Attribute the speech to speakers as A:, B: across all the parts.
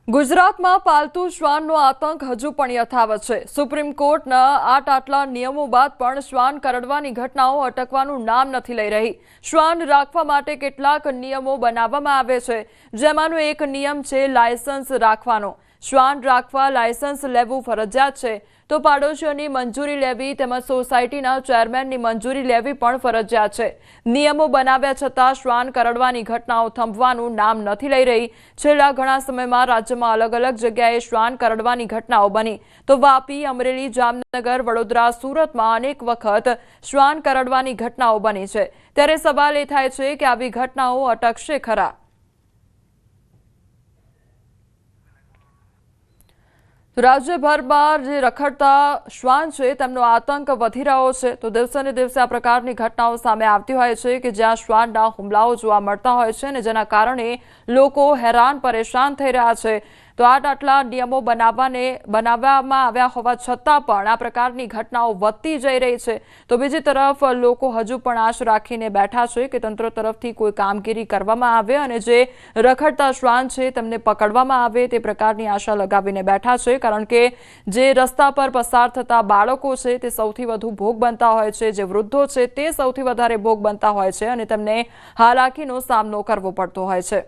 A: ગુજરાતમાં પાલતુ શ્વાનનો આતંક હજુ પણ યથાવત છે। સુપ્રીમ કોર્ટના આટલા નિયમો બાદ પણ શ્વાન કરડવાની ઘટનાઓ અટકવાનું નામ નથી લઈ રહી। શ્વાન રાખવા માટે કેટલાક નિયમો બનાવવામાં આવે છે, જેમાંનો એક નિયમ છે લાયસન્સ રાખવાનો। શ્વાન રાખવા લાયસન્સ લેવું ફરજિયાત છે, તો પાડોશીઓની મંજૂરી લેવી તેમજ સોસાયટીના ચેરમેનની મંજૂરી લેવી પણ ફરજિયાત છે। નિયમો બનાવ્યા છતાં શ્વાન કરડવાની ઘટનાઓ થંભવાનું નામ નથી લઈ રહી। છેલ્લા ઘણા સમયમાં રાજ્યમાં અલગ અલગ જગ્યાએ શ્વાન કરડવાની ઘટનાઓ બની, તો વાપી, અમરેલી, જામનગર, વડોદરા, સુરતમાં અનેક વખત શ્વાન કરડવાની ઘટનાઓ બની છે। ત્યારે સવાલ એ થાય છે કે આવી ઘટનાઓ અટકશે ખરા? રાજ્યભરમાં જે રખડતા શ્વાન છે તેમનો આતંક વધી રહ્યો છે। તો દિવસે ને દિવસે આ પ્રકારની ઘટનાઓ સામે આવતી હોય છે કે જ્યાં શ્વાનના હુમલાઓ જોવા મળતા હોય છે અને જેના કારણે લોકો હેરાન પરેશાન થઈ રહ્યા છે। તો આટલા નિયમો બનાવવામાં આવ્યા હોવા છતાં પણ આ પ્રકારની ઘટનાઓ વધતી જઈ રહી છે। તો બીજી તરફ લોકો હજુ પણ આશ રાખીને બેઠા છે કે તંત્ર તરફથી કોઈ કામગીરી કરવામાં આવે અને જે રખડતા શ્વાન છે તેમને પકડવામાં આવે તે પ્રકારની આશા લગાવીને બેઠા છે। કારણ કે જે રસ્તા પર પસાર થતા બાળકો છે તે સૌથી વધુ ભોગ બનતા હોય છે, જે વૃદ્ધો છે તે સૌથી વધારે ભોગ બનતા હોય છે અને તેમને હાલાકીનો સામનો કરવો પડતો હોય છે।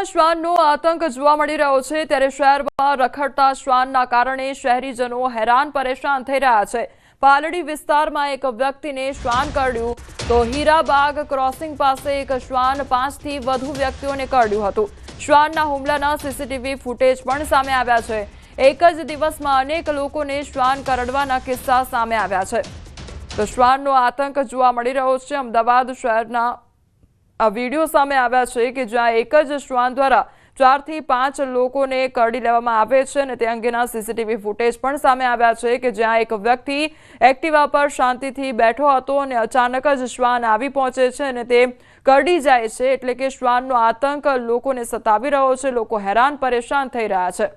A: શ્વાનનો આતંક જોવા મળી રહ્યો છે, ત્યારે શહેરમાં રખડતા શ્વાનના કારણે શહેરીજનો હેરાન પરેશાન થઈ રહ્યા છે। પાલડી વિસ્તારમાં એક વ્યક્તિને શ્વાન કરડ્યું, તો હીરાબાગ ક્રોસિંગ પાસે એક શ્વાન 5 થી વધુ વ્યક્તિઓને કરડ્યું હતું। શ્વાનના હુમલાના સીસીટીવી ફૂટેજ પણ સામે આવ્યા છે। એક જ દિવસમાં અનેક લોકોને શ્વાન કરડવાના કિસ્સા સામે આવ્યા છે। તો શ્વાનનો આતંક જોવા મળી રહ્યો છે। અમદાવાદ શહેરના આ વિડીયો સામે આવ્યા છે કે જ્યાં એક જ શ્વાન દ્વારા 4 થી 5 લોકોને કરડી લેવામાં આવે છે અને તે અંગેના સીસીટીવી ફૂટેજ પણ સામે આવ્યા છે કે જ્યાં એક વ્યક્તિ એક્ટિવા પર શાંતિથી બેઠો હતો અને અચાનક જ શ્વાન આવી પહોંચે છે અને તે કરડી જાય છે। એટલે કે શ્વાનનો આતંક લોકોને સતાવી રહ્યો છે, લોકો હેરાન પરેશાન થઈ રહ્યા છે।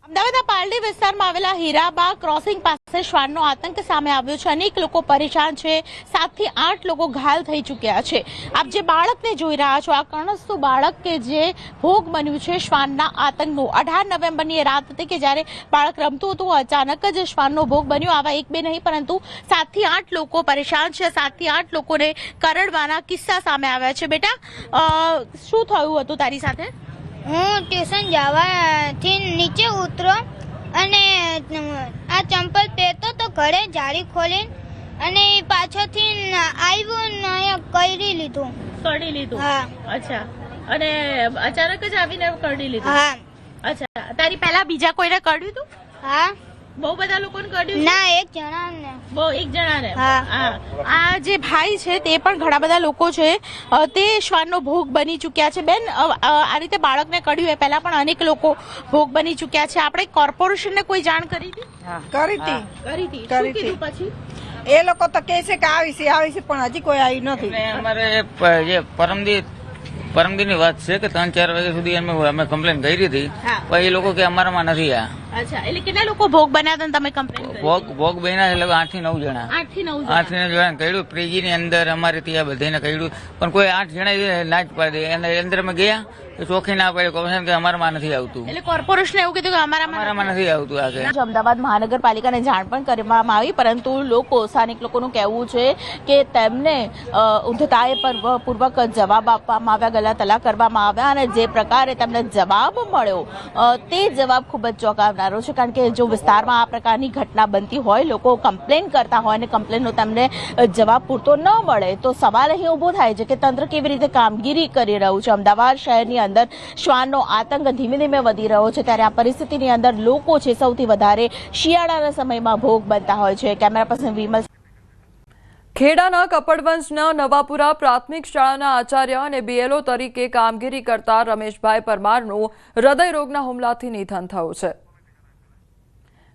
B: અમદાવાદના પાલડી વિસ્તારમાં આવેલા હીરાબાગ ક્રોસિંગ પાસે શ્વાનનો આતંક સામે આવ્યો છે। અનેક લોકો પરેશાન છે, 7 થી 8 લોકો ઘાયલ થઈ ચૂક્યા છે। આપ જે બાળકને જોઈ રહ્યા છો, આ કણસતું બાળક કે જે ભોગ બન્યું છે શ્વાનના આતંકનું। 18 નવેમ્બરની એ રાત હતી કે જ્યારે બાળક રમતું હતું, અચાનક જ શ્વાનનો ભોગ બન્યો। આવા એક બે નહીં પરંતુ 7 થી 8 લોકો પરેશાન છે, 7 થી 8 લોકોને કરડવાના કિસ્સા સામે આવ્યા છે। બેટા, શું થયું હતું તારી સાથે?
C: હું ટ્યુશન જવાથી નીચે ઉતરો અને આ ચંપલ પહેરતો તો ઘરે જાળી ખોલીને અને પાછળથી આવ્યું ને અહીંયા કરી લીધું।
B: કરડી લીધું?
C: હા।
B: અચ્છા, અને અચાનક જ આવીને કરડી લીધું?
C: હા।
B: અચ્છા, તારી પહેલા બીજા કોઈને કરડ્યું હતું?
C: હા।
B: બહુ બધા લોકોને કરડ્યું?
C: ના, એક જણાને।
B: એક જણાને?
C: હા।
B: આ જે ભાઈ છે તે પણ ઘણા બધા લોકો છે તે શ્વાનનો ભોગ બની ચૂક્યા છે। બેન, આ રીતે બાળકને કરડ્યું એ પહેલા પણ અનેક લોકો ભોગ બની ચૂક્યા છે। આપણે કોર્પોરેશનને કોઈ જાણ કરી હતી?
D: કરી હતી।
B: શું કીધું પછી?
D: એ લોકો તો કહે છે કે આવી છે પણ હજી કોઈ આવી નથી।
E: અમારે જે પરમદીની વાત છે કે 3-4 વાગ્યા સુધી અમે કમ્પ્લેન કરી હતી, પણ એ લોકો કે અમારામાં નથી આ।
B: અચ્છા, એટલે કેટલા લોકો ભોગ બન્યા હતા તમે કમ્પ્લેન કરી?
E: ભોગ બન્યા એટલે 8 થી 9 જણા।
B: 8 થી 9
E: જણા કર્યું, પ્રીજીની અંદર અમારે ત્યાં બધાને કર્યું, પણ કોઈ 8 જણા ના જ પાડી દે। અને અંદર અમે ગયા તો ચોખ્ખી ના પાડી કોર્પોરેશન કે અમારામાં નથી આવતું।
B: એટલે કોર્પોરેશને એવું કીધું કે અમારામાં
E: નથી આવતું આ।
B: અમદાવાદ મહાનગરપાલિકાને જાણ પણ કરવામાં આવી, પરંતુ સ્થાનિક લોકોનું કહેવું છે કે તેમને ઉદ્ધતાએ પૂર્વક જવાબ આપવામાં આવ્યા, ગલા તલા કરવામાં આવ્યા અને જે પ્રકારે તેમને જવાબ મળ્યો તે જવાબ ખૂબ જ ચોંકાવનારો છે। કારણ કે જો વિસ્તારમાં આ પ્રકારની ઘટના બનતી હોય, લોકો કમ્પ્લેન કરતા હોય અને કમ્પ્લેનનો તેમને જવાબ પૂરતો ન મળે, તો સવાલ અહીં ઉભો થાય છે કે તંત્ર કેવી રીતે કામગીરી કરી રહ્યું છે। અમદાવાદ શહેરની અંદર શ્વાનનો આતંક ધીમે ધીમે વધી રહ્યો છે, ત્યારે આ પરિસ્થિતિની અંદર લોકો છે સૌથી વધારે શિયાળાના સમયમાં ભોગ બનતા હોય છે। Camera person Vimal.
A: ખેડાના કપડવંજના નવાપુરા પ્રાથમિક શાળાના આચાર્ય અને બીએલઓ તરીકે કામગીરી કરતા રમેશભાઈ પરમારનું હૃદયરોગના હુમલાથી નિધન થયું છે।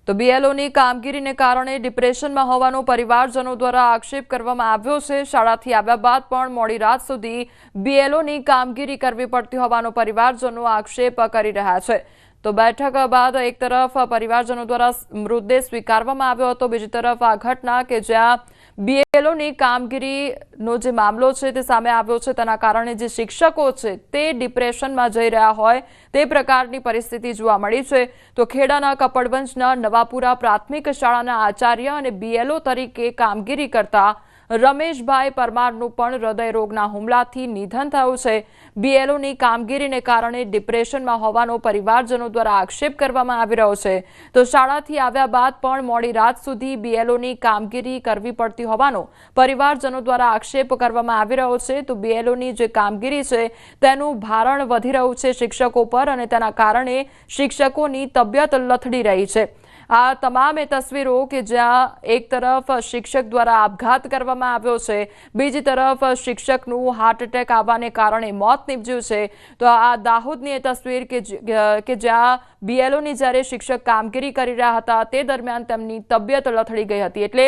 A: તો બીએલઓની કામગીરીને કારણે ડિપ્રેશનમાં હોવાનો પરિવારજનો દ્વારા આક્ષેપ કરવામાં આવ્યો છે। શાળાથી આવ્યા બાદ પણ મોડી રાત સુધી બીએલઓની કામગીરી કરવી પડતી હોવાનો પરિવારજનો આક્ષેપ કરી રહ્યા છે। તો બેઠક બાદ એક તરફ પરિવારજનો દ્વારા મૃતદેહ સ્વીકારવામાં આવ્યો હતો, બીજી તરફ આ ઘટના કે જ્યાં બીએલઓની કામગીરીનો જે મામલો છે તે સામે આવ્યો છે, તેના કારણે જે શિક્ષકો છે તે ડિપ્રેશનમાં જઈ રહ્યા હોય તે પ્રકારની પરિસ્થિતિ જોવા મળી છે. તો ખેડાના કપડવંજના નવાપુરા પ્રાથમિક શાળાના આચાર્ય અને બીએલઓ તરીકે કામગીરી કરતા રમેશભાઈ પરમારનું પણ હૃદયરોગના હુમલાથી નિધન થયું છે. બીએલઓની કામગીરીને કારણે ડિપ્રેશનમાં હોવાનો પરિવારજનો દ્વારા આક્ષેપ કરવામાં આવી રહ્યો છે. તો શાળાથી આવ્યા બાદ પણ મોડી રાત સુધી બીએલઓની કામગીરી કરવી પડતી હોવાનો પરિવારજનો દ્વારા આક્ષેપ કરવામાં આવી રહ્યો છે. તો બીએલઓની જે કામગીરી છે તેનું ભારણ વધી રહ્યું છે શિક્ષકો પર, અને તેના કારણે શિક્ષકોની તબિયત લથડી રહી છે. આ તમામ એ તસવીરો કે જ્યાં એક તરફ શિક્ષક દ્વારા આપઘાત કરવામાં આવ્યો છે, બીજી તરફ શિક્ષકનું હાર્ટ એટેક આવવાને કારણે મોત નીપજ્યું છે. તો આ દાહોદની એ તસવીર કે જ્યાં બીએલઓની જ્યારે શિક્ષક કામગીરી કરી રહ્યા હતા તે દરમિયાન તેમની તબિયત લથડી ગઈ હતી. એટલે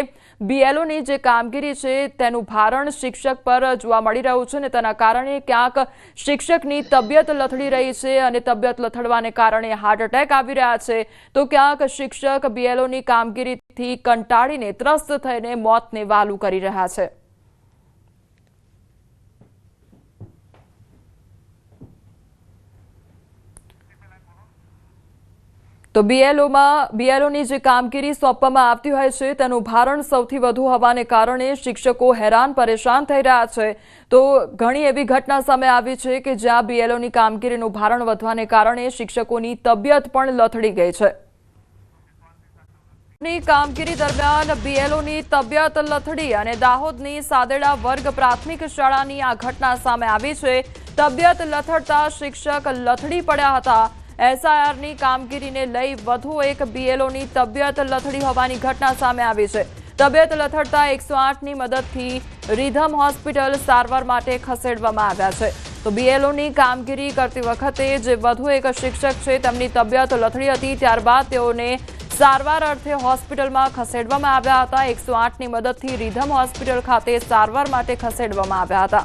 A: બીએલઓની જે કામગીરી છે તેનું ભારણ શિક્ષક પર જોવા મળી રહ્યું છે, અને તેના કારણે ક્યાંક શિક્ષકની તબિયત લથડી રહી છે, અને તબિયત લથડવાને કારણે હાર્ટ એટેક આવી રહ્યા છે. તો ક્યાંક શિક્ષક બીએલઓની કામગીરીથી કંટાળીને ત્રસ્ત થઈને મોતને વહાલું કરી રહ્યા છે. તો બીએલઓની જે કામગીરી સોંપવામાં આવતી હોય છે તેનું ભારણ સૌથી વધુ હોવાને કારણે શિક્ષકો હેરાન પરેશાન થઈ રહ્યા છે. તો ઘણી એવી ઘટના સામે આવી છે કે જ્યાં બીએલઓની કામગીરીનું ભારણ વધવાને કારણે શિક્ષકોની તબિયત પણ લથડી ગઈ છે. કામગીરી દરમિયાન બીએલઓની તબિયત લથડી અને દાહોદની સાદેડા વર્ગ પ્રાથમિક શાળાની આ ઘટના સામે આવી છે. તબિયત લથડતા શિક્ષક લથડી પડ્યા હતા. એસઆઈઆરની કામગીરીને લઈ વધુ એક બીએલઓની તબિયત લથડી હોવાની ઘટના સામે આવી છે. તબિયત લથડતા 108ની મદદથી રીધમ હોસ્પિટલ સારવાર માટે ખસેડવામાં આવ્યા છે. તો બીએલઓની કામગીરી કરતી વખતે જે વધુ એક શિક્ષક છે તેમની તબિયત લથડી હતી, ત્યારબાદ તેઓને સારવાર અર્થે હોસ્પિટલમાં ખસેડવામાં આવ્યા હતા. 108ની મદદથી રીધમ હોસ્પિટલ ખાતે સારવાર માટે ખસેડવામાં આવ્યા હતા.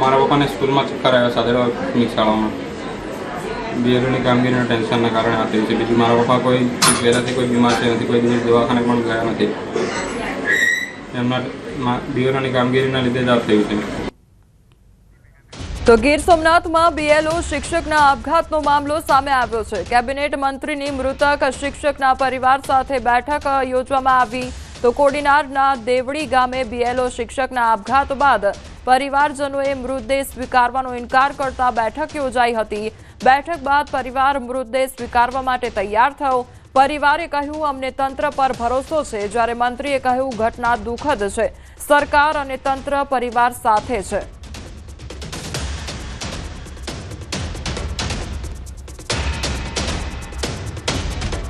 F: મારા પપ્પાને સ્કૂલમાં ચક્કર આવ્યા સાદેડા પ્રાથમિક શાળામાં. બીએલઓની કામગીરીના ટેન્શનના કારણે આ થયું છે. બીજું મારા પપ્પા કોઈ પહેલાંથી કોઈ બીમાર છે નથી, કોઈ દિવસ દવાખાને પણ ગયા નથી. એમના બીએલઓની કામગીરીના લીધે જ આ થયું છે.
A: તો ગીર સોમનાથમાં બીએલઓ શિક્ષકના આપઘાતનો મામલો સામે આવ્યો છે. કેબિનેટ મંત્રીની મૃતક શિક્ષકના પરિવાર સાથે બેઠક યોજવામાં આવી. તો કોડીનારના દેવડી ગામે બીએલઓ શિક્ષકના આપઘાત બાદ પરિવારજનોએ મૃતદેહ સ્વીકારવાનો ઇનકાર કરતા બેઠક યોજાઈ હતી. બેઠક બાદ પરિવાર મૃતદેહ સ્વીકારવા માટે તૈયાર થયો. પરિવારે કહ્યું, અમને તંત્ર પર ભરોસો છે, જ્યારે મંત્રીએ કહ્યું ઘટના દુઃખદ છે. સરકાર અને તંત્ર પરિવાર સાથે છે.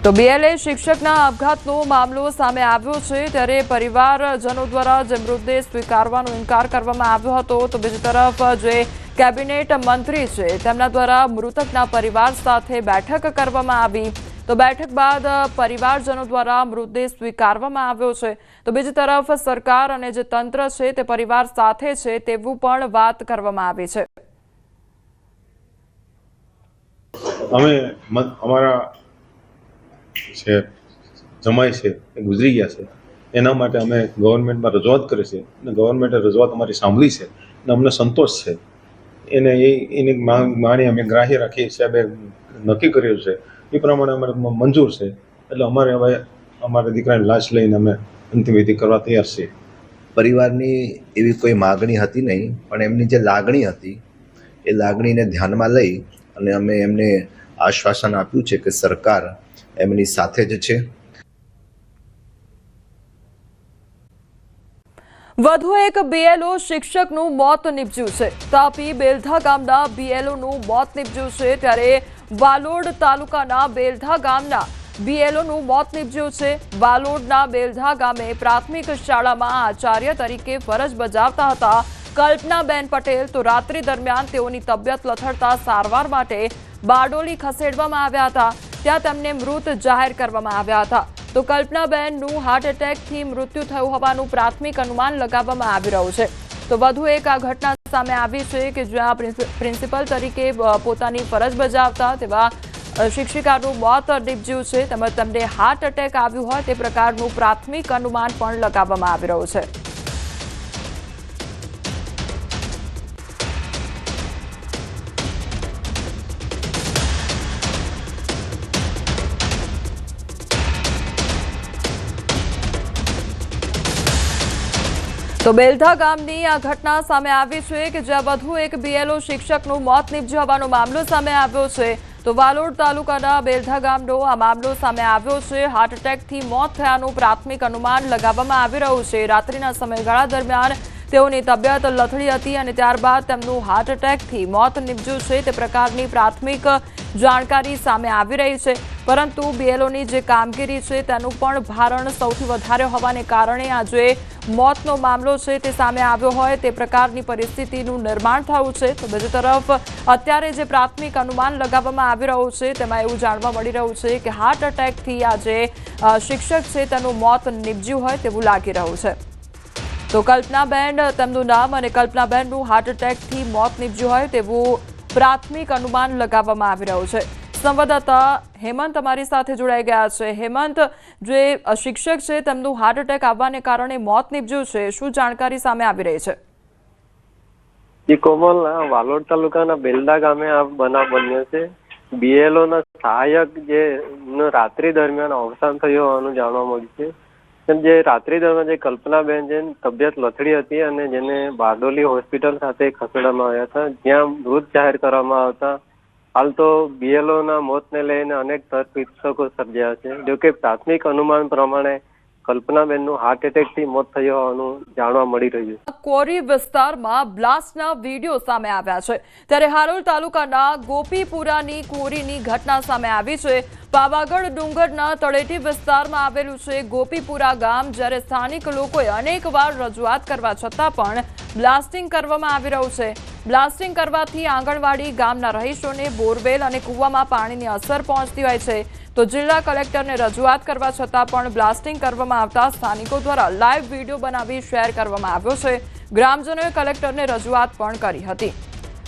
A: તો બીએલએ શિક્ષકના આપઘાતનો મામલો સામે આવ્યો છે, ત્યારે પરિવારજનો દ્વારા જે મૃતદેહ સ્વીકારવાનો ઇનકાર કરવામાં આવ્યો હતો. તો બીજી તરફ જે કેબિનેટ મંત્રી છે તેમના દ્વારા મૃતકના પરિવાર સાથે બેઠક કરવામાં આવી. તો બેઠક બાદ પરિવારજનો દ્વારા મૃતદેહ સ્વીકારવામાં આવ્યો છે. તો બીજી તરફ સરકાર અને જે તંત્ર છે તે પરિવાર સાથે છે તેવું પણ વાત કરવામાં આવી છે.
G: અમે અમારા છે જમાઈ છે એ ગુજરી ગયા છે, એના માટે અમે ગવર્મેન્ટમાં રજૂઆત કરી છે, અને ગવર્મેન્ટે રજૂઆત અમારી સાંભળી છે અને અમને સંતોષ છે. એની માણી અમે ગ્રાહ્ય રાખી સાહેબે નક્કી કર્યું છે એ પ્રમાણે અમારે મંજૂર છે. એટલે અમારે હવે અમારા દીકરાની લાશ લઈને અમે અંતિમ વિધિ કરવા તૈયાર છીએ.
H: પરિવારની એવી કોઈ માગણી હતી નહીં, પણ એમની જે લાગણી હતી એ લાગણીને ધ્યાનમાં લઈ અને અમે એમને આશ્વાસન આપ્યું છે કે સરકાર એમની સાથે જ છે.
A: વધુ એક બીએલઓ શિક્ષકનું મોત નીપજ્યું છે. તાપી બેલધા ગામના બીએલઓનું મોત નીપજ્યું છે, ત્યારે વાલોડ તાલુકાના બેલધા ગામના બીએલઓનું મોત નીપજ્યું છે. વાલોડના બેલધા ગામે પ્રાથમિક શાળામાં આચાર્ય તરીકે ફરજ બજાવતા હતા કલ્પનાબેન પટેલ. તો રાત્રિ દરમિયાન તેઓની તબિયત લથડતા સારવાર માટે બારડોલી ખસેડવામાં આવ્યા હતા. ત્યાં તેમને મૃત જાહેર કરવામાં આવ્યા હતા. તો કલ્પનાબેનનું હાર્ટ એટેકથી મૃત્યુ થયું હોવાનું પ્રાથમિક અનુમાન લગાવવામાં આવી રહ્યું છે. તો વધુ એક આ ઘટના સામે આવી છે કે જ્યાં પ્રિન્સિપલ તરીકે પોતાની ફરજ બજાવતા તેવા શિક્ષિકાનું મોત નીપજ્યું છે તેમજ તેમને હાર્ટ એટેક આવ્યું હોય તે પ્રકારનું પ્રાથમિક અનુમાન પણ લગાવવામાં આવી રહ્યું છે. તો બેલધા ગામની આ ઘટના સામે આવી છે કે જ્યાં વધુ એક BLO શિક્ષકનું મોત નીપજ્યું હોવાનો મામલો સામે આવ્યો છે. તો વાલોડ તાલુકાના બેલધા ગામનો આ મામલો સામે આવ્યો છે. હાર્ટ એટેકથી મોત થયાનું પ્રાથમિક અનુમાન લગાવવામાં આવી રહ્યું છે. રાત્રિના સમયગાળા દરમિયાન તેઓની તબિયત લથડી હતી અને ત્યારબાદ તેમનું હાર્ટ એટેકથી મોત નીપજ્યું છે તે પ્રકારની પ્રાથમિક જાણકારી સામે આવી રહી છે. પરંતુ BLOની જે કામગીરી છે તેનું પણ ભારણ સૌથી વધારે હોવાને કારણે આજે મોતનો મામલો છે તે સામે આવ્યો હોય તે પ્રકારની પરિસ્થિતિનું નિર્માણ થયું છે. તો બીજી તરફ અત્યારે જે પ્રાથમિક અનુમાન લગાવવામાં આવી રહ્યું છે તેમાં એવું જાણવા મળી રહ્યું છે કે હાર્ટ એટેકથી આ જે શિક્ષક છે તેનું મોત નીપજ્યું હોય તેવું લાગી રહ્યું છે. તો કલ્પનાબેન તેમનું નામ અને કલ્પનાબેનનું હાર્ટ એટેકથી મોત નીપજ્યું હોય તેવું પ્રાથમિક અનુમાન લગાવવામાં આવી રહ્યું છે. સંવાદદાતા હેમંત અમારી સાથે જોડાઈ ગયા છે. હેમંત, જે શિક્ષક છે તેમનું હાર્ટ એટેક આવવાને કારણે મોત નીપજ્યું છે, શું જાણકારી સામે આવી રહી છે?
I: કોમલ, વાલોડ તાલુકાના બેલદા ગામે આ બનાવ બન્યો છે. BLOના સહાયક જે રાત્રિ દરમિયાન અવસાન થયું હોવાનું જાણવા મળ્યું છે. જે રાત્રિ દરમિયાન જે કલ્પનાબેન જેની તબિયત લથડી હતી અને જેને બારડોલી હોસ્પિટલ ખાતે ખસેડવામાં આવ્યા હતા, જ્યાં મૃત જાહેર કરવામાં આવતા હાલ તો BLOના મોતને લઈને અનેક તર્ક સર્જ્યા છે. જોકે પ્રાથમિક અનુમાન પ્રમાણે કલ્પનાબેનનું હાર્ટ એટેકથી મોત થયું હોવાનું જાણવા મળી રહ્યું છે.
A: કોરી વિસ્તારમાં બ્લાસ્ટના વિડીયો સામે આવ્યા છે. ત્યારે હાલોલ તાલુકાના ગોપીપુરાની કોરીની ઘટના સામે આવી છે. પાવાગઢ ડુંગરના તળેટી વિસ્તારમાં આવેલું છે ગોપીપુરા ગામ. જ્યારે સ્થાનિક લોકોએ અનેકવાર રજૂઆત કરવા છતાં પણ બ્લાસ્ટિંગ કરવામાં આવી રહ્યું છે. બ્લાસ્ટિંગ કરવાથી આંગણવાડી, ગામના રહીશોને બોરવેલ અને કૂવામાં પાણીની અસર પહોંચતી હોય છે. તો જિલ્લા કલેક્ટરને રજૂઆત કરવા છતાં પણ બ્લાસ્ટિંગ કરવામાં આવતા સ્થાનિકો દ્વારા લાઈવ વિડીયો બનાવી શેર કરવામાં આવ્યો છે. ગ્રામજનોએ કલેક્ટરને રજૂઆત પણ કરી હતી.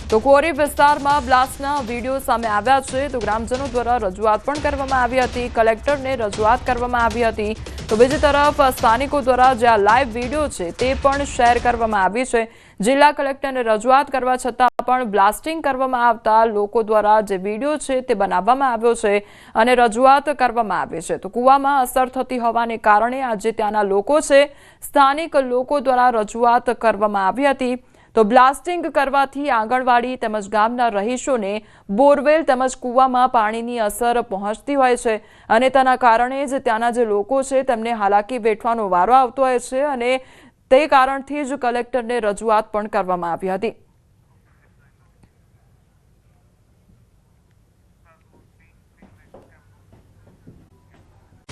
A: તો કોરી વિસ્તારમાં બ્લાસ્ટના વિડીયો સામે આવ્યા છે. તો ગ્રામજનો દ્વારા રજૂઆત પણ કરવામાં આવી હતી, કલેક્ટરને રજૂઆત કરવામાં આવી હતી. તો બીજી તરફ સ્થાનિકો દ્વારા જે આ લાઈવ વિડીયો છે તે પણ શેર કરવામાં આવી છે. જિલ્લા કલેક્ટરને રજૂઆત કરવા છતાં પણ બ્લાસ્ટિંગ કરવામાં આવતા લોકો દ્વારા જે વિડીયો છે તે બનાવવામાં આવ્યો છે અને રજૂઆત કરવામાં આવી છે. તો કૂવામાં અસર થતી હોવાને કારણે આજે ત્યાંના લોકો છે, સ્થાનિક લોકો દ્વારા રજૂઆત કરવામાં આવી હતી. તો બ્લાસ્ટિંગ કરવાથી આંગણવાડી તેમજ ગામના રહીશોને બોરવેલ તેમજ કૂવામાં પાણીની અસર પહોંચતી હોય છે અને તેના કારણે જ ત્યાંના જે લોકો છે તેમને હાલાકી વેઠવાનો વારો આવતો હોય છે અને તે કારણથી જ કલેક્ટરને રજૂઆત પણ કરવામાં આવી હતી.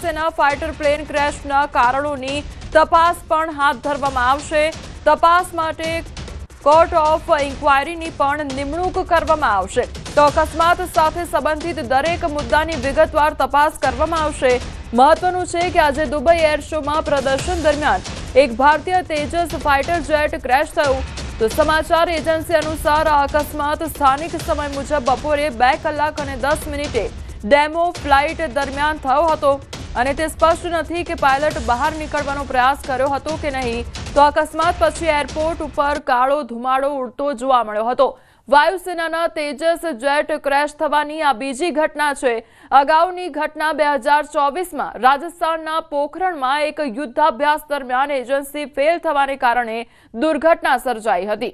A: સેના ફાઇટર પ્લેન ક્રેશના કારણોની તપાસ પણ હાથ ધરવામાં આવશે. તપાસ માટે કોર્ટ ઓફ ઇન્ક્વાયરીની પણ નિમણૂક કરવામાં આવશે. તો અકસ્માત સાથે સંબંધિત દરેક મુદ્દાની વિગતવાર તપાસ કરવામાં આવશે. મહત્વનું છે કે આજે દુબઈ એર શોમાં પ્રદર્શન દરમિયાન એક ભારતીય તેજસ ફાઇટર જેટ ક્રેશ થયું. તો સમાચાર એજન્સી અનુસાર આ અકસ્માત સ્થાનિક સમય મુજબ બપોરે 2 કલાક અને 10 મિનિટે ડેમો ફ્લાઇટ દરમિયાન થયો હતો અને તે સ્પષ્ટ નથી કે પાયલટ બહાર નીકળવાનો પ્રયાસ કર્યો હતો કે નહીં. તો અકસ્માત પછી એરપોર્ટ ઉપર કાળો ધુમાડો ઉડતો જોવા મળ્યો હતો. વાયુસેનાના તેજસ જેટ ક્રેશ થવાની આ બીજી ઘટના છે. અગાઉની ઘટના 2024માં રાજસ્થાનના પોખરણમાં એક યુદ્ધાભ્યાસ દરમિયાન એજન્સી ફેલ થવાને કારણે દુર્ઘટના સર્જાઈ હતી.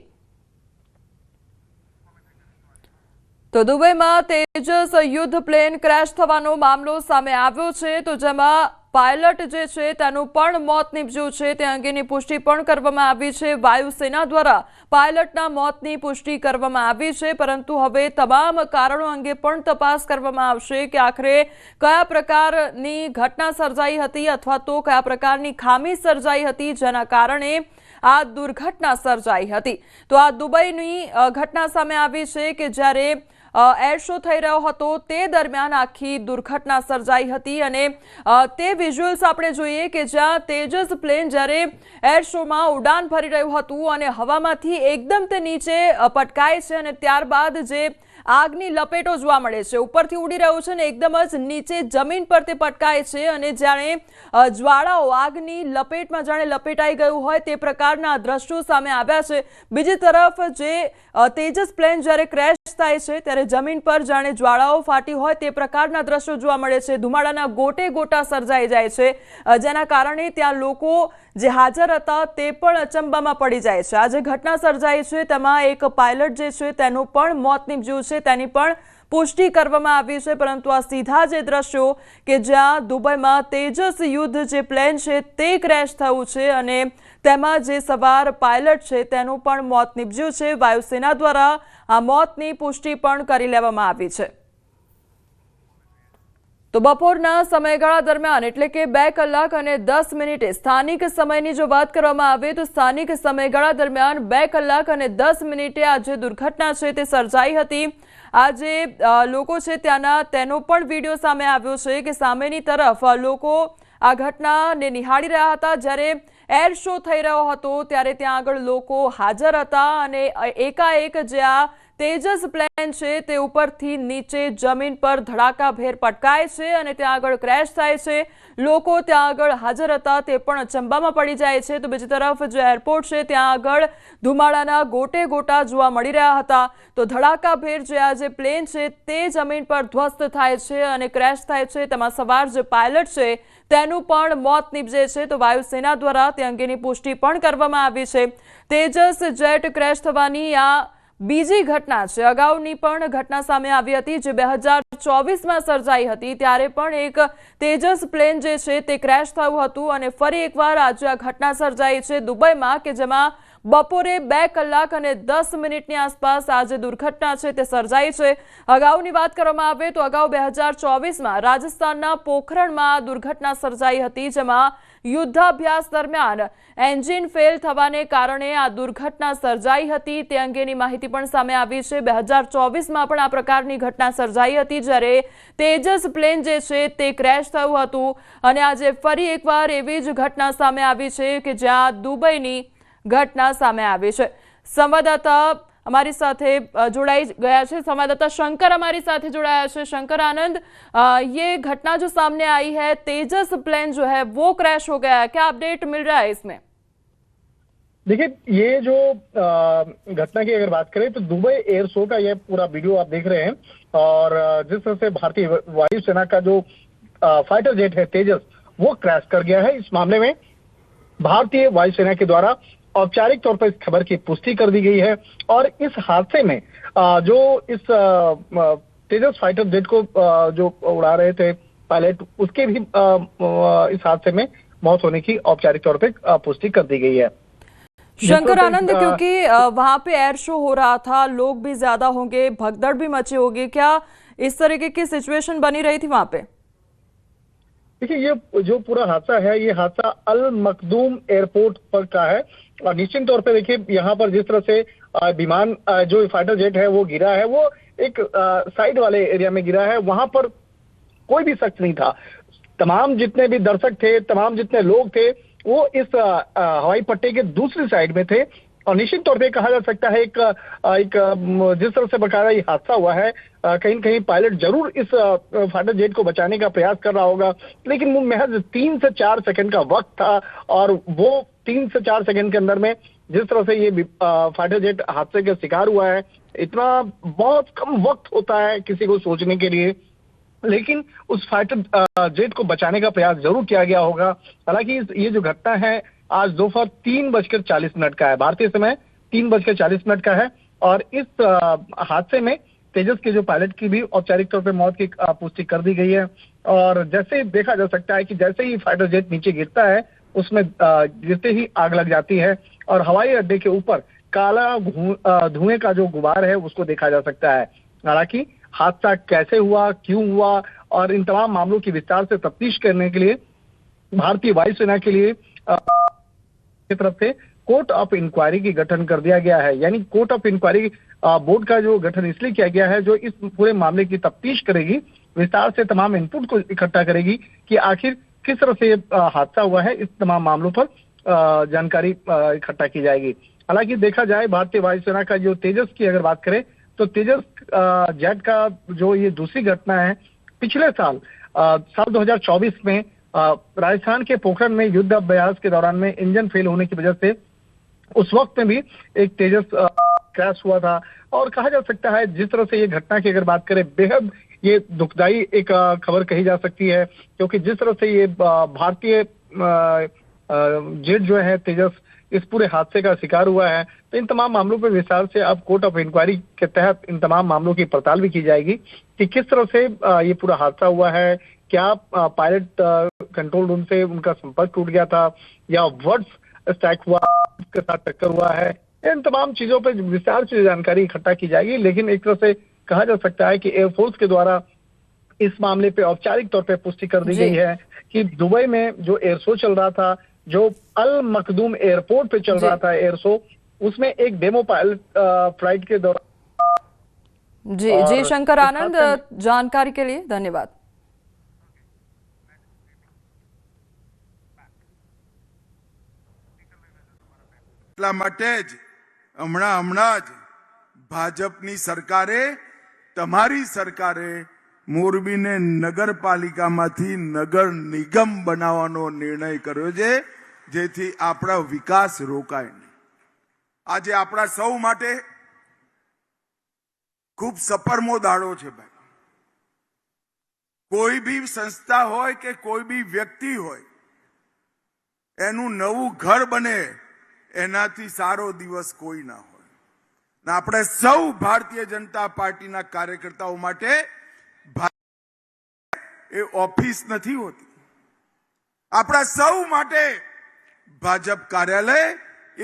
A: તો દુબઈમાં તેજસ યુદ્ધ પ્લેન ક્રેશ થવાનો મામલો સામે આવ્યો છે. તો જેમાં પાયલટ જે છે તેનું પણ મોત નીપજ્યું છે. તે અંગેની પુષ્ટિ પણ કરવામાં આવી છે. વાયુસેના દ્વારા પાયલટના મોતની પુષ્ટિ કરવામાં આવી છે, પરંતુ હવે તમામ કારણો અંગે પણ તપાસ કરવામાં આવશે કે આખરે કયા પ્રકારની ઘટના સર્જાઈ હતી અથવા તો કયા પ્રકારની ખામી સર્જાઈ હતી જેના કારણે આ દુર્ઘટના સર્જાઈ હતી. તો આ દુબઈની ઘટના સામે આવી છે કે જ્યારે એર શો થઈ રહ્યો હતો તે દરમિયાન આખી દુર્ઘટના સર્જાઈ હતી અને તે વિઝ્યુઅલ્સ આપણે જોઈએ કે જ્યાં તેજસ પ્લેન જ્યારે એર શોમાં ઉડાન ભરી રહ્યું હતું અને હવામાંથી એકદમ તે નીચે પટકાય છે અને ત્યારબાદ જે આગની લપેટો જોવા મળે છે, ઉપરથી ઉડી રહ્યું છે ને એકદમ જ નીચે જમીન પર તે પટકાય છે અને જાણે જ્વાળાઓ આગની લપેટમાં જાણે લપેટાઈ ગયું હોય તે પ્રકારના દ્રશ્યો સામે આવ્યા છે। બીજી તરફ જે તેજસ પ્લેન જ્યારે ક્રેશ થાય છે ત્યારે જમીન પર જાણે જ્વાળાઓ ફાટી હોય તે પ્રકારના દ્રશ્યો જોવા મળે છે। ધુમાડાના ગોટે ગોટા સર્જાઈ જાય છે, જેના કારણે ત્યાં લોકો જે હાજર હતા તે પણ અચંબામાં પડી જાય છે। આ જે ઘટના સર્જાઈ છે તેમાં એક પાયલટ જે છે તેનું પણ મોત નીપજ્યું છે, તેની પણ પુષ્ટિ કરવામાં આવી છે। પરંતુ આ સીધા જે દ્રશ્યો કે જ્યાં દુબઈમાં તેજસ યુદ્ધ જે પ્લેન છે તે ક્રેશ થયું છે અને તેમાં જે સવાર પાયલટ છે તેનું પણ મોત નીપજ્યું છે। વાયુસેના દ્વારા આ મોતની પુષ્ટિ પણ કરી લેવામાં આવી છે। તો બપોરના સમયગાળા દરમિયાન એટલે કે 2 કલાક અને 10 મિનિટે સ્થાનિક સમયની જો વાત કરવામાં આવે તો સ્થાનિક સમયગાળા દરમિયાન 2 કલાક અને 10 મિનિટે આ જે દુર્ઘટના છે તે સર્જાઈ હતી। આ જે લોકો છે ત્યાંના તેનો પણ વિડીયો સામે આવ્યો છે કે સામેની તરફ લોકો આ ઘટનાને નિહાળી રહ્યા હતા। જ્યારે એર શો થઈ રહ્યો હતો ત્યારે ત્યાં આગળ લોકો હાજર હતા અને એકાએક જે આ તેજસ પ્લેન છે તે ઉપરથી નીચે જમીન પર ધડાકાભેર પટકાય છે અને ત્યાં આગળ ક્રેશ થાય છે। લોકો ત્યાં આગળ હાજર હતા તે પણ અચંબામાં પડી જાય છે। તો બીજી તરફ જે એરપોર્ટ છે ત્યાં આગળ ધુમાડાના ગોટે ગોટા જોવા મળી રહ્યા હતા। તો ધડાકાભેર જે આ જે પ્લેન છે તે જમીન પર ધ્વસ્ત થાય છે અને ક્રેશ થાય છે। તેમાં સવાર જે પાયલટ છે તેનું પણ મોત નીપજે છે। તો વાયુસેના દ્વારા તે અંગેની પુષ્ટિ પણ કરવામાં આવી છે। તેજસ જેટ ક્રેશ થવાની આ બીજી ઘટના છે। અગાઉની પણ ઘટના સામે આવી હતી જે 2024માં સર્જાઈ હતી, ત્યારે પણ એક તેજસ પ્લેન જે છે તે ક્રેશ થયું હતું અને ફરી એકવાર આજે આ ઘટના સર્જાઈ છે દુબઈમાં કે જેમાં બપોરે 2 કલાક અને 10 મિનિટની આસપાસ આ જે દુર્ઘટના છે તે સર્જાઈ છે। અગાઉની વાત કરવામાં આવે તો અગાઉ 2024માં રાજસ્થાનના પોખરણમાં આ દુર્ઘટના સર્જાઈ હતી, જેમાં યુદ્ધાભ્યાસ દરમિયાન એન્જિન ફેલ થવાને કારણે આ દુર્ઘટના સર્જાઈ હતી। તે અંગેની માહિતી પણ સામે આવી છે। 2024માં પણ આ પ્રકારની ઘટના સર્જાઈ હતી જ્યારે તેજસ પ્લેન જે છે તે ક્રેશ થયું હતું અને આજે ફરી એકવાર એવી જ ઘટના સામે આવી છે કે જ્યાં દુબઈની ઘટના સામે આવી છે। સંવાદદાતા हमारी साथे जुड़ाई गया है, संवाददाता शंकर हमारी साथे जुड़ाया है। शंकर आनंद, ये घटना जो सामने आई है, तेजस प्लेन जो है वो क्रैश हो गया है, क्या अपडेट मिल रहा है इसमें?
J: देखिए, ये जो घटना की अगर बात करें तो दुबई एयर शो का ये पूरा वीडियो आप देख रहे हैं और जिस तरह से भारतीय वायुसेना का जो फाइटर जेट है तेजस वो क्रैश कर गया है। इस मामले में भारतीय वायुसेना के द्वारा औपचारिक तौर पर इस खबर की पुष्टि कर दी गई है और इस हादसे में जो इस तेजस फाइटर जेट को जो उड़ा रहे थे पायलट, उसके भी इस हादसे में मौत होने की औपचारिक तौर पर पुष्टि कर दी गई है।
A: शंकर आनंद, क्योंकि वहां पे एयर शो हो रहा था, लोग भी ज्यादा होंगे, भगदड़ भी मची होगी, क्या इस तरीके की सिचुएशन बनी रही थी वहां पे?
J: देखिए, ये जो पूरा हादसा है ये हादसा अल मखदूम एयरपोर्ट पर का है और निश्चित तौर पे देखिए यहाँ पर जिस तरह से विमान जो फाइटर जेट है वो गिरा है वो एक साइड वाले एरिया में गिरा है। वहां पर कोई भी शख्स नहीं था। तमाम जितने भी दर्शक थे, तमाम जितने लोग थे वो इस हवाई पट्टी के दूसरी साइड में थे और निश्चित तौर पे कहा जा सकता है एक जिस तरह से बकायदा ये हादसा हुआ है कहीं न कहीं पायलट जरूर इस फाइटर जेट को बचाने का प्रयास कर रहा होगा, लेकिन वो महज 3 से 4 सेकंड का वक्त था और वो 3 से 4 सेकंड के अंदर में जिस तरह से ये फाइटर जेट हादसे का शिकार हुआ है, इतना बहुत कम वक्त होता है किसी को सोचने के लिए, लेकिन उस फाइटर जेट को बचाने का प्रयास जरूर किया गया होगा। हालांकि ये जो घटना है आज दोपहर 3:40 का है, भारतीय समय 3:40 का है और इस हादसे में तेजस के जो पायलट की भी औपचारिक तौर पर मौत की पुष्टि कर दी गई है और जैसे देखा जा सकता है कि जैसे ही फाइटर जेट नीचे गिरता है उसमें गिरते ही आग लग जाती है और हवाई अड्डे के ऊपर काला धुएं का जो गुबार है उसको देखा जा सकता है। हालांकि हादसा कैसे हुआ, क्यों हुआ और इन तमाम मामलों की विस्तार से तफ्तीश करने के लिए भारतीय वायुसेना के लिए की तरफ से कोर्ट ऑफ इंक्वायरी की गठन कर दिया गया है। यानी कोर्ट ऑफ इंक्वायरी बोर्ड का जो गठन इसलिए किया गया है जो इस पूरे मामले की तफ्तीश करेगी, विस्तार से तमाम इनपुट को इकट्ठा करेगी कि आखिर किस तरह से हादसा हुआ है। इस तमाम मामलों पर जानकारी इकट्ठा की जाएगी। हालांकि देखा जाए भारतीय वायुसेना का जो तेजस की अगर बात करें तो तेजस जेट का जो ये दूसरी घटना है, पिछले साल 2024 में राजस्थान के पोखरण में युद्ध अभ्यास के दौरान में इंजन फेल होने की वजह से उस वक्त में भी एक तेजस क्रैश हुआ था। और कहा जा सकता है जिस तरह से ये घटना की अगर बात करें, बेहद ये दुखदाई एक खबर कही जा सकती है, क्योंकि जिस तरह से ये भारतीय जेट जो है तेजस इस पूरे हादसे का शिकार हुआ है, तो इन तमाम मामलों पर विस्तार से अब कोर्ट ऑफ इंक्वायरी के तहत इन तमाम मामलों की पड़ताल भी की जाएगी कि किस तरह से ये पूरा हादसा हुआ है, क्या पायलट कंट्रोल रूम से उनका संपर्क टूट गया था या वर्ड्स स्ट्राइक हुआ, उसके साथ टक्कर हुआ है। इन तमाम चीजों पर विस्तार से जानकारी इकट्ठा की जाएगी। लेकिन एक तरह से कहा जा सकता है कि एयरफोर्स के द्वारा इस मामले पे औपचारिक तौर पे पुष्टि कर दी गई है कि दुबई में जो एयर शो चल रहा था, जो अल मखदूम एयरपोर्ट पे चल रहा था एयर शो, उसमें एक डेमो पायलट फ्लाइट के दौरान।
A: जी शंकर आनंद, जानकारी के लिए धन्यवाद।
K: એટલા માટે જ હમણાં જ ભાજપની સરકારે, તમારી સરકારે મોરબીને નગરપાલિકામાંથી નગર નિગમ બનાવવાનો નિર્ણય કર્યો છે, જેથી આપણા વિકાસ રોકાય નહીં। આજે આપણા સૌ માટે ખૂબ સપરમો દાડો છે ભાઈ। કોઈ બી સંસ્થા હોય કે કોઈ બી વ્યક્તિ હોય, એનું નવું ઘર બને એનાથી સારો દિવસ કોઈ ના હોય। આપણે સૌ ભારતીય જનતા પાર્ટીના કાર્યકર્તાઓ માટે એ ઓફિસ નથી હોતી, આપણા સૌ માટે ભાજપ કાર્યાલય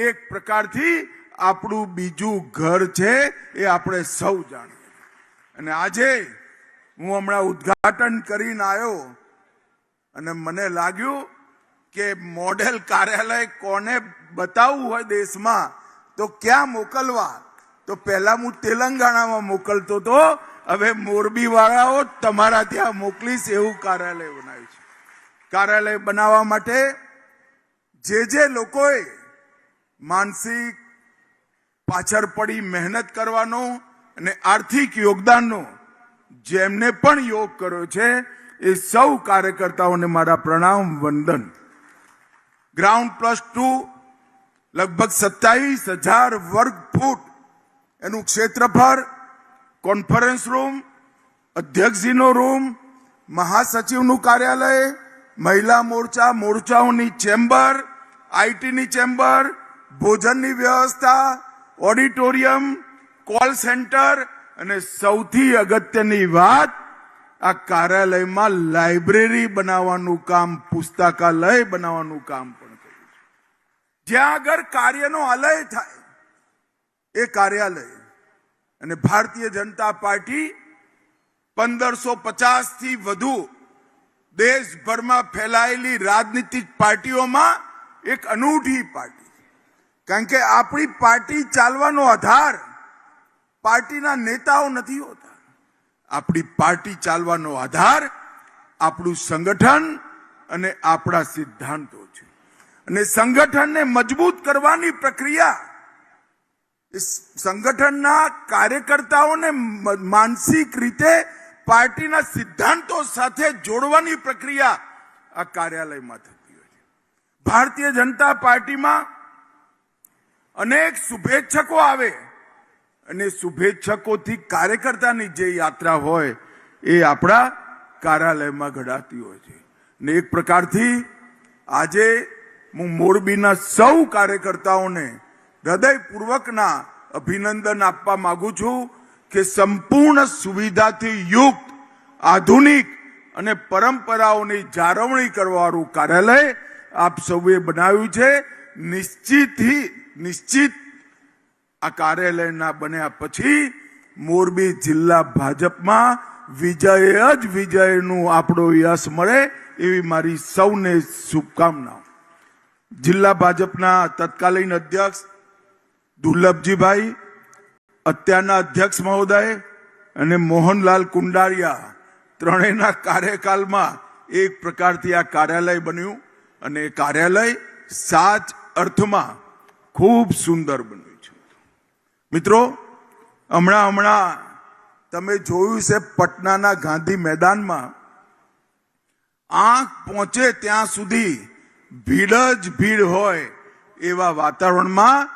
K: એક પ્રકારથી આપણું બીજું ઘર છે, એ આપણે સૌ જાણીએ। અને આજે હું હમણાં ઉદ્ઘાટન કરીને આવ્યો અને મને લાગ્યું કે મોડેલ કાર્યાલય કોને બતાવવું હોય દેશમાં તો ક્યાં મોકલવા, તો પહેલા હું તેલંગાણામાં મોકલતો હતો, હવે મોરબી વાળાઓ તમારા ત્યાં મોકલીશ એવું કાર્યાલય બનાવ્યું છે। કાર્યાલય બનાવવા માટે જે લોકોએ માનસિક પાછળ પડી મહેનત કરવાનો અને આર્થિક યોગદાનનો જેમને પણ યોગ કર્યો છે, એ સૌ કાર્યકર્તાઓને મારા પ્રણામ વંદન। ગ્રાઉન્ડ +2 लगभग 27,000 वर्ग फूट एनु क्षेत्रफळ, कॉन्फरन्स रूम, अध्यक्षजीनो रूम, महासचिवનું કાર્યાલય, મહિલા મોરચાઓની ચેમ્બર, આઈટીની ચેમ્બર, ભોજનની વ્યવસ્થા, ઓડિટોરિયમ, કોલ સેન્ટર અને સૌથી અગત્યની વાત, આ કાર્યાલયમાં લાઇબ્રેરી બનાવવાનું કામ, પુસ્તકાલય બનાવવાનું કામ પણ જ્યાં આગળ કાર્યનો આલય થાય એ કાર્યાલય। અને ભારતીય જનતા પાર્ટી 1550 થી વધુ દેશભરમાં ફેલાયેલી રાજનીતિક પાર્ટીઓમાં એક અનૂઠી પાર્ટી, કારણ કે આપણી પાર્ટી ચાલવાનો આધાર પાર્ટીના નેતાઓ નથી હોતા, આપણી પાર્ટી ચાલવાનો આધાર આપણું સંગઠન અને આપણા સિદ્ધાંતો છે। અને સંગઠનને મજબૂત કરવાની પ્રક્રિયા, સંગઠનના કાર્યકર્તાઓને માનસિક રીતે પાર્ટીના સિદ્ધાંતો સાથે જોડવાની પ્રક્રિયા આ કાર્યાલયમાં થતી હોય છે। ભારતીય જનતા પાર્ટીમાં અનેક શુભેચ્છકો આવે અને શુભેચ્છકોથી કાર્યકર્તાની જે યાત્રા હોય એ આપણા કાર્યાલયમાં ઘડાતી હોય છે। અને એક પ્રકારથી આજે હું મોરબીના સૌ કાર્યકર્તાઓને હૃદયપૂર્વકના અભિનંદન આપવા માંગુ છું કે સંપૂર્ણ સુવિધાથી યુક્ત, આધુનિક અને પરંપરાઓની જાળવણી કરવાવાળું કાર્યાલય આપ સૌએ બનાવ્યું છે। નિશ્ચિત આ કાર્યાલયના બન્યા પછી મોરબી જિલ્લા ભાજપમાં વિજય જ વિજયનું આપણો યશ મળે એવી મારી સૌને શુભકામનાઓ। જિલ્લા ભાજપના તત્કાલીન અધ્યક્ષ દુર્લભજીભાઈ, અત્યારના અધ્યક્ષ મહોદય અને મોહનલાલ કુંડારિયા, ત્રણેયના કાર્યકાલમાં એક પ્રકારથી આ કાર્યાલય બન્યું અને કાર્યાલય સાચ અર્થમાં ખૂબ સુંદર બન્યું છે। મિત્રો, હમણાં તમે જોયું છે પટનાના ગાંધી મેદાનમાં આંખ પહોંચે ત્યાં સુધી ભીડ જ ભીડ હોય એવા વાતાવરણમાં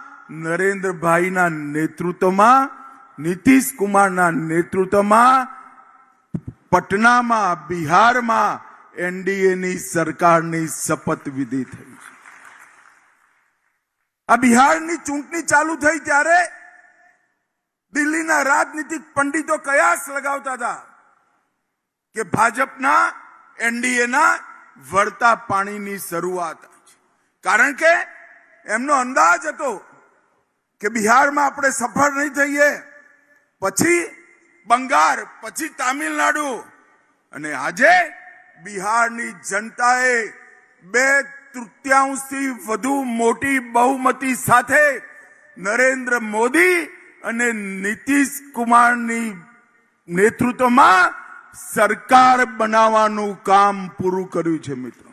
K: નરેન્દ્રભાઈના નેતૃત્વમાં, નીતિશ કુમારના નેતૃત્વમાં પટનામાં, બિહારમાં એનડીએની સરકારની શપથવિધિ થઈ છે. આ બિહારની ચૂંટણી ચાલુ થઈ ત્યારે દિલ્હીના રાજનીતિક પંડિતો કયાસ લગાવતા હતા કે ભાજપના એનડીએના વળતા પાણીની શરૂઆત છે. કારણ કે એમનો અંદાજ હતો કે બિહારમાં આપણે સફળ નહીં થઈએ, પછી બંગાળ, પછી તામિલનાડુ, અને આજે બિહારની જનતાએ 2/3થી વધુ મોટી બહુમતી સાથે નરેન્દ્ર મોદી અને નીતિશ કુમારની નેતૃત્વમાં સરકાર બનાવવાનું કામ પૂરું કર્યું છે. મિત્રો,